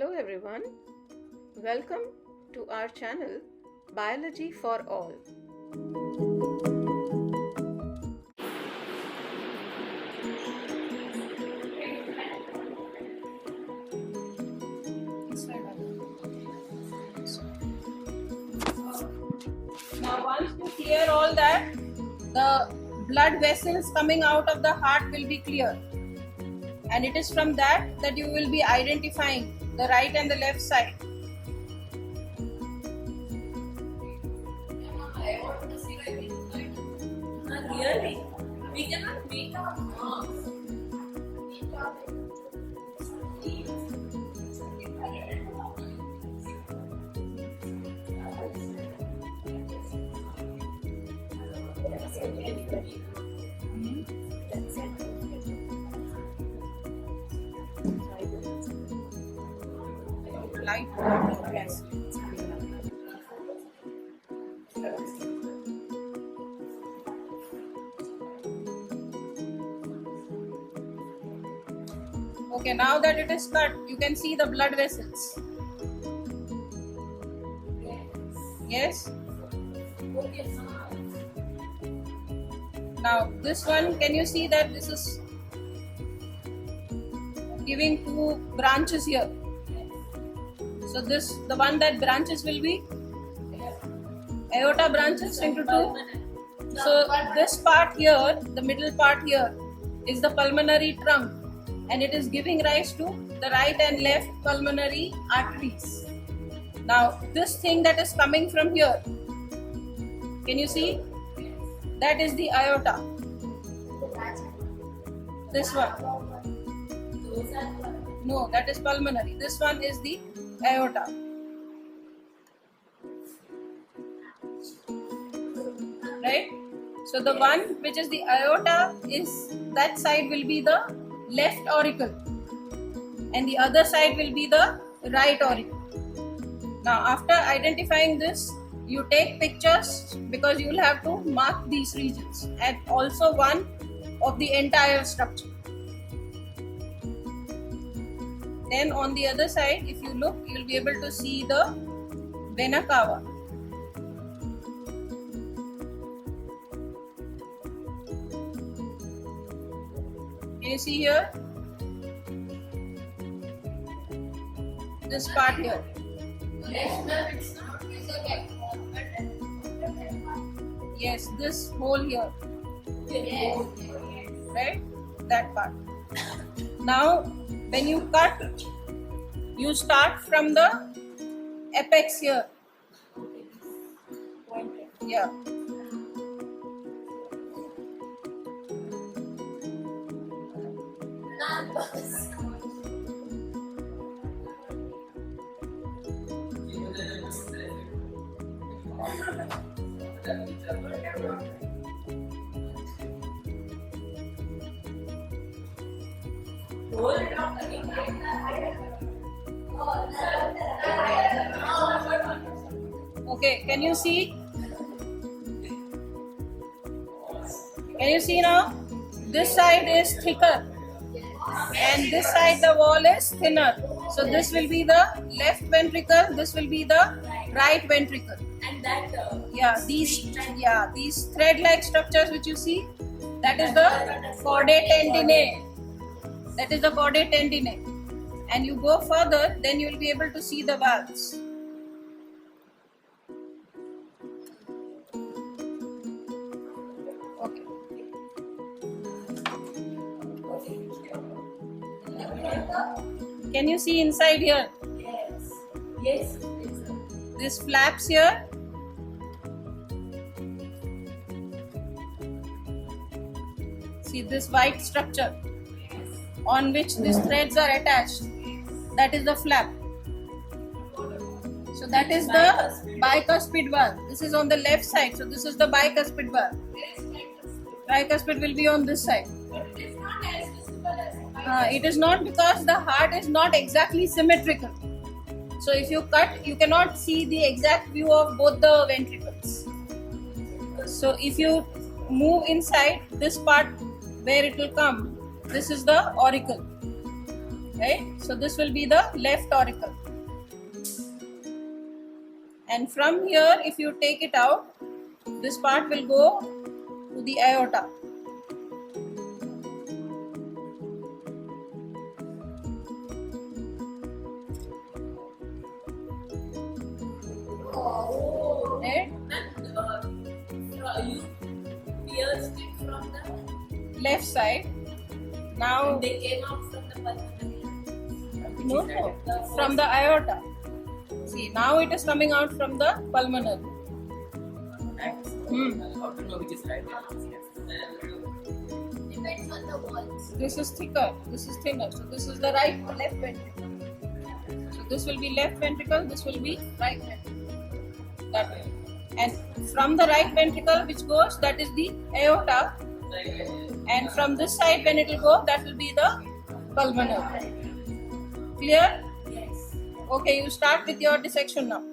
Hello everyone, welcome to our channel Biology for All. Now once you clear all that, the blood vessels coming out of the heart will be clear. And it is from that you will be identifying the right and the left side. Really? We cannot make our marks. Light, yes. Okay, now that it is cut, you can see the blood vessels. Yes? Now this one, can you see that this is giving two branches here? So this, the one that branches will be aorta branches into two. So this part here, the middle part here, is the pulmonary trunk, and it is giving rise to the right and left pulmonary arteries. Now this thing that is coming from here, can you see? That is the aorta. This one. No, that is pulmonary. This one is the aorta. Right? So the one which is the aorta, is that side will be the left auricle and the other side will be the right auricle. Now after identifying this, you take pictures because you will have to mark these regions, and also one of the entire structure. Then on the other side, if you look, you will be able to see the vena cava. Can you see here? This part here. Yes, this hole here. Right? That part. Now, when you cut, you start from the apex here. Yeah. Okay, can you see? Can you see now? This side is thicker and this side the wall is thinner. So this will be the left ventricle, this will be the right ventricle. And that these thread-like structures which you see, that is the chordae tendineae. That is the chordae tendineae. And you go further, then you will be able to see the valves. Okay. Can you see inside here? Yes. These flaps here. See this white structure on which these threads are attached. That is the flap. So that is the bicuspid valve. This is on the left side. So this is the bicuspid valve. Tricuspid will be on this side. It is not, because the heart is not exactly symmetrical. So if you cut, you cannot see the exact view of both the ventricles. So if you move inside this part where it will come, this is the auricle. Right? So this will be the left auricle. And from here, if you take it out, this part will go to the aorta. Right? You pierced it from the. Left side. Now, They came out from the pulmonary. no, from the aorta. See, now it is coming out from the pulmonary. How to know which is right? Depends on the walls. This is thicker, this is thinner. So this is the right left ventricle. So this will be left ventricle, this will be right ventricle. That way. And from the right ventricle which goes, that is the aorta. And from this side when it will go, that will be the pulmonary. Clear? Yes. Okay, you start with your dissection now.